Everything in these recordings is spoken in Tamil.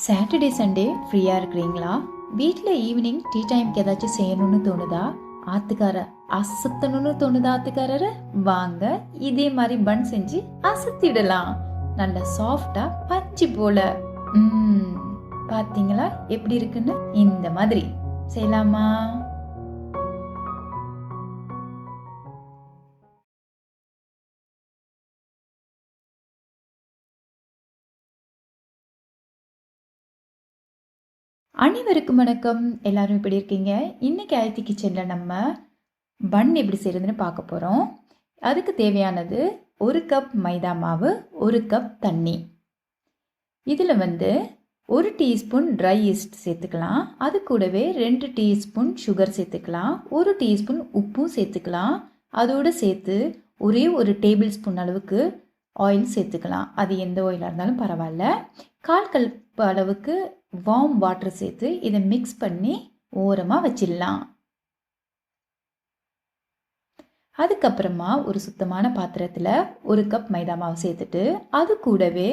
சாட்டர்டே சண்டே ஃப்ரீயாக இருக்கிறீங்களா? வீட்டில் ஈவினிங் டீ டைம்க்கு ஏதாச்சும் செய்யணும்னு தோணுதா? ஆத்துக்கார அசத்தணும்னு தோணுதா? ஆத்துக்காரரை வாங்க, இதே மாதிரி பன் செஞ்சு அசத்திடலாம். நல்ல சாஃப்டா பஞ்சு போல. பார்த்தீங்களா எப்படி இருக்குன்னு? இந்த மாதிரி செய்யலாமா? அனைவருக்கும் வணக்கம். எல்லாரும் எப்படி இருக்கீங்க? இன்னைக்கு ஆயத்தி கிச்சனில் நம்ம பன் எப்படி செய்யறதுன்னு பார்க்க போகிறோம். அதுக்கு தேவையானது 1 கப் மைதா மாவு, 1 கப் தண்ணி. இதில் 1 டீஸ்பூன் ட்ரை ஈஸ்ட் சேர்த்துக்கலாம். அது கூடவே 2 டீஸ்பூன் சுகர் சேர்த்துக்கலாம். 1 டீஸ்பூன் உப்பும் சேர்த்துக்கலாம். அதோடு சேர்த்து ஒரே 1 டேபிள் ஸ்பூன் அளவுக்கு ஆயில் சேர்த்துக்கலாம். அது எந்த ஆயிலாக இருந்தாலும் பரவாயில்ல. 1/4 கப் அளவுக்கு வார்ம் வாட்டர் சேர்த்து இதை மிக்ஸ் பண்ணி ஓரமாக வச்சிடலாம். அதுக்கப்புறமா ஒரு சுத்தமான பாத்திரத்தில் 1 கப் மைதா மாவு சேர்த்துட்டு அது கூடவே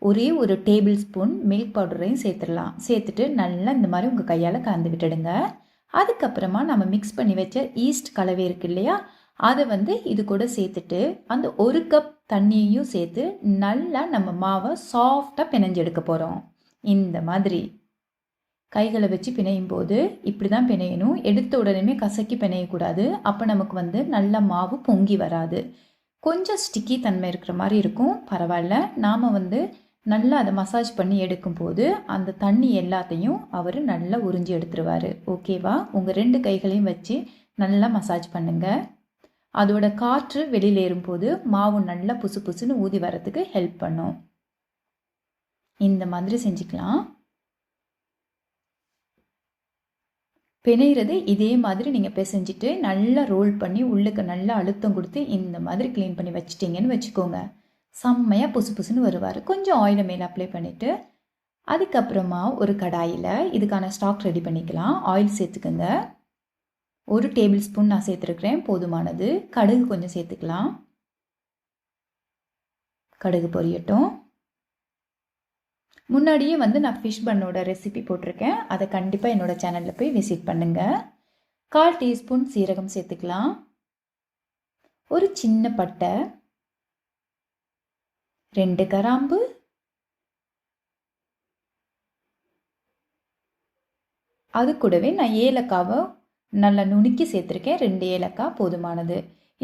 ஒரே 1 டேபிள் ஸ்பூன் மில்க் பவுடரையும் சேர்த்துடலாம். சேர்த்துட்டு நல்லா இந்த மாதிரி உங்கள் கையால் கலந்து விட்டுடுங்க. அதுக்கப்புறமா நம்ம மிக்ஸ் பண்ணி வச்ச ஈஸ்ட் கலவை இருக்கு இல்லையா, அதை இது கூட சேர்த்துட்டு அந்த 1 கப் தண்ணியையும் சேர்த்து நல்லா நம்ம மாவை சாஃப்டாக பிணைஞ்சு எடுக்க போகிறோம். இந்த மாதிரி கைகளை வச்சு பிணையும் போது இப்படி தான் பிணையணும். எடுத்த உடனே கசக்கி பிணையக்கூடாது. அப்போ நமக்கு நல்ல மாவு பொங்கி வராது. கொஞ்சம் ஸ்டிக்கி தன்மை இருக்கிற மாதிரி இருக்கும், பரவாயில்ல. நாம் நல்லா அதை மசாஜ் பண்ணி எடுக்கும்போது அந்த தண்ணி எல்லாத்தையும் அவர் நல்லா உறிஞ்சி எடுத்துருவார். ஓகேவா? உங்கள் 2 கைகளையும் வச்சு நல்லா மசாஜ் பண்ணுங்கள். அதோட காற்று வெளியில் ஏறும்போது மாவு நல்லா புசு புசுன்னு ஊதி வரத்துக்கு ஹெல்ப் பண்ணும். இந்த மாதிரி செஞ்சுக்கலாம். பிணையிறது இதே மாதிரி நீங்கள் பிசைஞ்சிட்டு நல்லா ரோல் பண்ணி உள்ளுக்கு நல்லா அழுத்தம் கொடுத்து இந்த மாதிரி க்ளீன் பண்ணி வச்சிட்டிங்கன்னு வச்சுக்கோங்க. செம்மையாக புசு புசுன்னு வருவார். கொஞ்சம் ஆயிலை மேலே அப்ளை பண்ணிவிட்டு அதுக்கப்புறமா ஒரு கடாயில் இதுக்கான ஸ்டாக் ரெடி பண்ணிக்கலாம். ஆயில் சேர்த்துக்கோங்க. 1 டேபிள் ஸ்பூன் நான் சேர்த்துருக்கிறேன், போதுமானது. கடுகு கொஞ்சம் சேர்த்துக்கலாம். கடுகு பொரியட்டும். முன்னாடியே நான் ஃபிஷ் பண்ணோட ரெசிபி போட்டிருக்கேன், அதை கண்டிப்பாக என்னோடய சேனலில் போய் விசிட் பண்ணுங்கள். 1/4 டீஸ்பூன் சீரகம் சேர்த்துக்கலாம். ஒரு சின்ன பட்டை, 2 கிராம்பு, அது கூடவே நான் ஏலக்காவை நல்லா நுணுக்கி சேர்த்துருக்கேன். 2 ஏலக்காய் போதுமானது.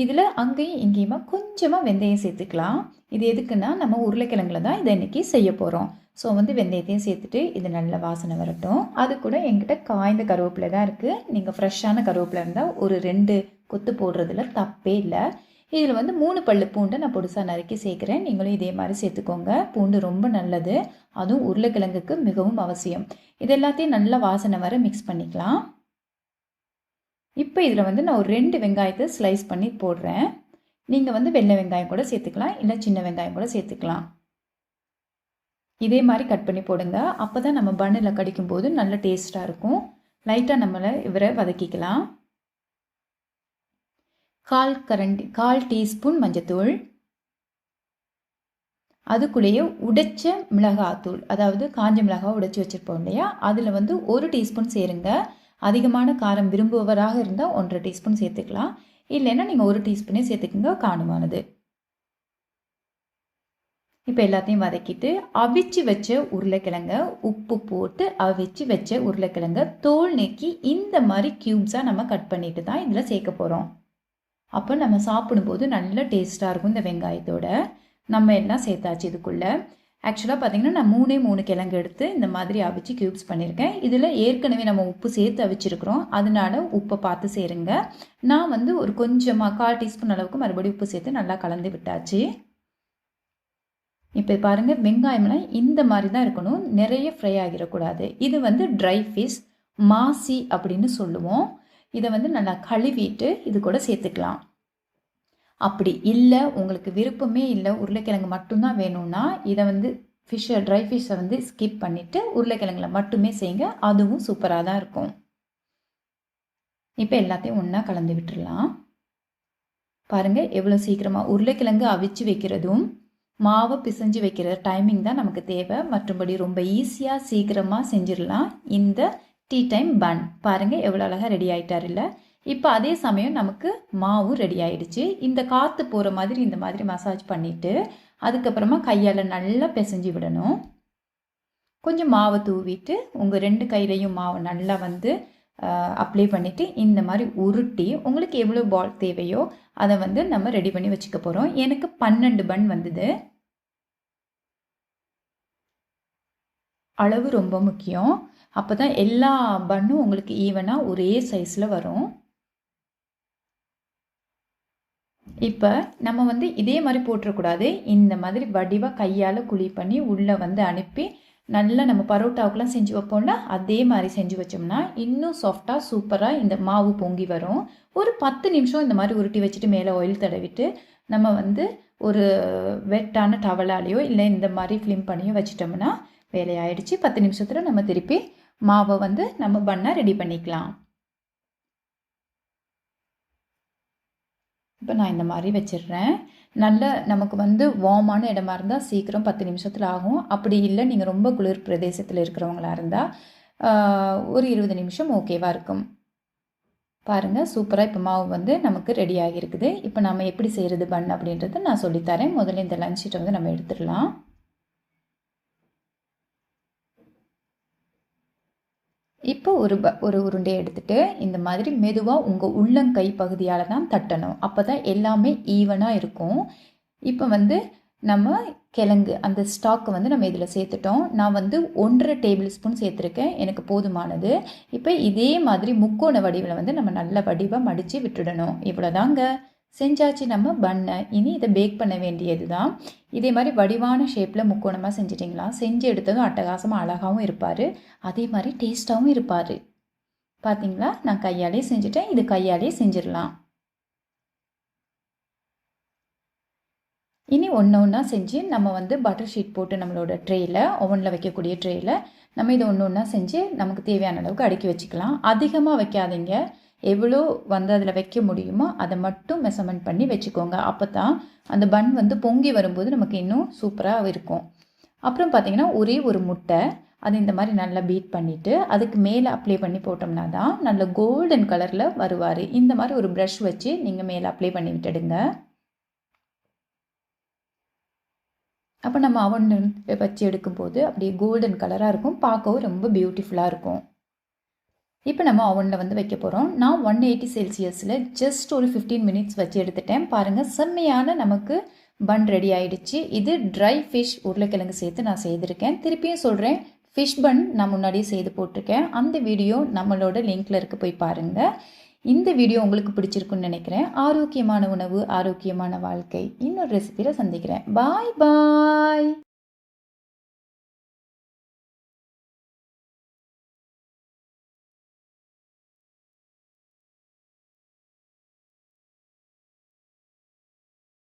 இதில் அங்கேயும் இங்கேயுமா கொஞ்சமாக வெந்தயம் சேர்த்துக்கலாம். இது எதுக்குன்னா நம்ம உருளைக்கிழங்குல தான் இதை இன்றைக்கி செய்ய போகிறோம். ஸோ வெந்தயத்தையும் சேர்த்துட்டு இது நல்ல வாசனை வரட்டும். அது கூட என்கிட்ட காய்ந்த கருவேப்பிலை தான் இருக்குது. நீங்கள் ஃப்ரெஷ்ஷான கருவேப்பிலை இருந்தால் ஒரு 2 கொத்து போடுறதுல தப்பே இல்லை. இதில் 3 பல்லு பூண்டை நான் பொடிசாக நறுக்கி சேர்க்குறேன். நீங்களும் இதே மாதிரி சேர்த்துக்கோங்க. பூண்டு ரொம்ப நல்லது, அதுவும் உருளைக்கிழங்குக்கு மிகவும் அவசியம். இது எல்லாத்தையும் நல்லா வாசனை வர மிக்ஸ் பண்ணிக்கலாம். இப்போ இதில் நான் ஒரு 2 வெங்காயத்தை ஸ்லைஸ் பண்ணி போடுறேன். நீங்கள் வெள்ளை வெங்காயம் கூட சேர்த்துக்கலாம், இல்லை சின்ன வெங்காயம் கூட சேர்த்துக்கலாம். இதே மாதிரி கட் பண்ணி போடுங்க. அப்போ தான் நம்ம பன்னில் கடிக்கும்போது நல்ல டேஸ்ட்டாக இருக்கும். லைட்டாக இவரை வதக்கிக்கலாம். 1/4 டீஸ்பூன் மஞ்சத்தூள், அதுக்குள்ளேயே உடைச்ச மிளகாத்தூள், அதாவது காஞ்ச மிளகாய் உடைச்சி வச்சுருப்போம் இல்லையா, அதில் 1 டீஸ்பூன் சேருங்க. அதிகமான காரம் விரும்புவராக இருந்தால் 1.5 டீஸ்பூன் சேர்த்துக்கலாம். இல்லைன்னா நீங்கள் 1 டீஸ்பூனே சேர்த்துக்குங்க, காணுமானது. இப்போ எல்லாத்தையும் வதக்கிட்டு அவிச்சு வச்ச உருளைக்கிழங்க உப்பு போட்டு அவிச்சு வச்ச உருளைக்கிழங்க தோல் நீக்கி இந்த மாதிரி க்யூப்ஸாக நம்ம கட் பண்ணிட்டு தான் இதில் சேர்க்க போகிறோம். அப்போ நம்ம சாப்பிடும்போது நல்ல டேஸ்ட்டாக இருக்கும். இந்த வெங்காயத்தோட நம்ம எல்லாம் சேர்த்தாச்சு இதுக்குள்ளே. ஆக்சுவலாக பார்த்திங்கன்னா நான் 3 கிழங்கு எடுத்து இந்த மாதிரி அவிச்சு க்யூப்ஸ் பண்ணியிருக்கேன். இதில் ஏற்கனவே நம்ம உப்பு சேர்த்து அவிச்சிருக்கிறோம், அதனால உப்பை பார்த்து சேருங்க. நான் ஒரு கொஞ்சமாக 1/4 டீஸ்பூன் அளவுக்கு மறுபடியும் உப்பு சேர்த்து நல்லா கலந்து விட்டாச்சு. இப்போ பாருங்கள், வெங்காயம்லாம் இந்த மாதிரி தான் இருக்கணும், நிறைய ஃப்ரை ஆகிடக்கூடாது. இது ட்ரை ஃபிஷ் மாசி அப்படின்னு சொல்லுவோம். இதை நல்லா கழுவிட்டு இது கூட சேர்த்துக்கலாம். அப்படி இல்லை உங்களுக்கு விருப்பமே இல்லை, உருளைக்கிழங்கு மட்டும்தான் வேணும்னா இதை ட்ரை ஃபிஷ்ஷை ஸ்கிப் பண்ணிவிட்டு உருளைக்கிழங்குல மட்டுமே செய்யுங்க, அதுவும் சூப்பராக தான் இருக்கும். இப்போ எல்லாத்தையும் ஒன்றா கலந்து விட்டுடலாம். பாருங்கள் எவ்வளோ சீக்கிரமாக உருளைக்கிழங்கு அவிச்சு வைக்கிறதும் மாவை பிசைஞ்சு வைக்கிற டைமிங் தான் நமக்கு தேவை. மற்றபடி ரொம்ப ஈஸியாக சீக்கிரமாக செஞ்சிடலாம் இந்த டீ டைம் பன். பாருங்கள் எவ்வளோ அழகாக ரெடி ஆகிட்டார் இல்லை. இப்போ அதே சமயம் நமக்கு மாவும் ரெடி ஆகிடுச்சு. இந்த காற்று போகிற மாதிரி இந்த மாதிரி மசாஜ் பண்ணிவிட்டு அதுக்கப்புறமா கையால் நல்லா பிசைஞ்சு விடணும். கொஞ்சம் மாவை தூவிட்டு உங்கள் 2 கையிலையும் மாவை நல்லா வந்து அப்ளை பண்ணிவிட்டு இந்த மாதிரி உருட்டி உங்களுக்கு எவ்வளோ பால் தேவையோ அதை வந்து நம்ம ரெடி பண்ணி வச்சுக்க போகிறோம். எனக்கு 12 பன் வந்தது. அளவு ரொம்ப முக்கியம். அப்போ தான் எல்லா பன்னும் உங்களுக்கு ஈவனாக ஒரே சைஸில் வரும். இப்போ நம்ம வந்து இதே மாதிரி போட்டுறக்கூடாது. இந்த மாதிரி வடிவாக கையால் குழி பண்ணி உள்ளே வந்து அனுப்பி நல்லா நம்ம பரோட்டாவுக்குலாம் செஞ்சு வைப்போம்ல, அதே மாதிரி செஞ்சு வச்சோம்னா இன்னும் சாஃப்டாக சூப்பராக இந்த மாவு பொங்கி வரும். ஒரு 10 நிமிஷம் இந்த மாதிரி உருட்டி வச்சுட்டு மேலே ஆயில் தடவிட்டு நம்ம வந்து ஒரு வெட்டான டவலாலேயோ இல்லை இந்த மாதிரி ஃபிலிம் பண்ணியோ வச்சிட்டோம்னா வேலையாயிடுச்சு. 10 நிமிஷத்தில் நம்ம திருப்பி மாவை வந்து நம்ம பண்ணால் ரெடி பண்ணிக்கலாம். இப்போ நான் இந்த மாதிரி வச்சிடுறேன். நல்ல நமக்கு வந்து வார்மான இடமா இருந்தால் சீக்கிரம் 10 நிமிஷத்தில் ஆகும். அப்படி இல்லை நீங்கள் ரொம்ப குளிர் பிரதேசத்தில் இருக்கிறவங்களா இருந்தால் ஒரு 20 நிமிஷம் ஓகேவாக இருக்கும். பாருங்கள் சூப்பராக இப்போ மாவு வந்து நமக்கு ரெடி ஆகியிருக்குது. இப்போ நம்ம எப்படி செய்கிறது பன் அப்படின்றத நான் சொல்லித்தரேன். முதல்ல இந்த லஞ்ச் ஷீட்டை வந்து நம்ம எடுத்துடலாம். இப்போ ஒரு உருண்டையை எடுத்துகிட்டு இந்த மாதிரி மெதுவாக உங்கள் உள்ளங்கை பகுதியால் தான் தட்டணும். அப்போ தான் எல்லாமே ஈவனாக இருக்கும். இப்போ வந்து நம்ம கிழங்கு அந்த ஸ்டாக்கை வந்து நம்ம இதில் சேர்த்துட்டோம். நான் வந்து 1.5 டேபிள் ஸ்பூன் சேர்த்துருக்கேன், எனக்கு போதுமானது. இப்போ இதே மாதிரி முக்கோண வடிவில் வந்து நம்ம நல்ல வடிவாக மடித்து விட்டுடணும். இவ்வளோதாங்க, செஞ்சாச்சு நம்ம பண்ணை. இனி இதை பேக் பண்ண வேண்டியது தான். இதே மாதிரி வடிவான ஷேப்பில் முக்கோணமாக செஞ்சிட்டிங்களா, செஞ்சு எடுத்ததும் அட்டகாசமாக அழகாகவும் இருப்பார், அதே மாதிரி டேஸ்ட்டாகவும் இருப்பார். பார்த்தீங்களா, நான் கையாலே செஞ்சுட்டேன். இது கையாலே செஞ்சிடலாம். இனி ஒன்றா செஞ்சு நம்ம வந்து பட்டர் ஷீட் போட்டு நம்மளோட ட்ரேயில், ஓவனில் வைக்கக்கூடிய ட்ரேயில் நம்ம இதை ஒன்றா செஞ்சு நமக்கு தேவையான அளவுக்கு அடுக்கி வச்சுக்கலாம். அதிகமாக வைக்காதீங்க, எவ்வளோ வந்து அதில் வைக்க முடியுமோ அதை மட்டும் மெஷர்மெண்ட் பண்ணி வச்சுக்கோங்க. அப்போ தான் அந்த பன் வந்து பொங்கி வரும்போது நமக்கு இன்னும் சூப்பராக இருக்கும். அப்புறம் பார்த்திங்கன்னா ஒரே ஒரு முட்டை, அது இந்த மாதிரி நல்லா பீட் பண்ணிவிட்டு அதுக்கு மேலே அப்ளை பண்ணி போட்டோம்னா தான் நல்ல கோல்டன் கலரில் வருவார். இந்த மாதிரி ஒரு ப்ரஷ் வச்சு நீங்கள் மேலே அப்ளை பண்ணி விட்டுடுங்க. அப்போ நம்ம அவன் வச்சு எடுக்கும்போது அப்படியே கோல்டன் கலராக இருக்கும், பார்க்கவும் ரொம்ப பியூட்டிஃபுல்லாக இருக்கும். இப்போ நம்ம அவனில் வந்து வைக்க போகிறோம். நான் 180 செல்சியஸில் ஜஸ்ட் ஒரு 15 மினிட்ஸ் வச்சு எடுத்துட்டேன். பாருங்கள் செம்மையான நமக்கு பன் ரெடி ஆகிடுச்சு. இது ட்ரை ஃபிஷ் உருளைக்கிழங்கு சேர்த்து நான் செய்திருக்கேன். திருப்பியும் சொல்கிறேன், ஃபிஷ் பன் நான் முன்னாடியே செய்து போட்டிருக்கேன். அந்த வீடியோ நம்மளோட லிங்க்கில் இருக்க, போய் பாருங்கள். இந்த வீடியோ உங்களுக்கு பிடிச்சிருக்குன்னு நினைக்கிறேன். ஆரோக்கியமான உணவு, ஆரோக்கியமான வாழ்க்கை. இன்னொரு ரெசிபியில் சந்திக்கிறேன். பாய் பாய்.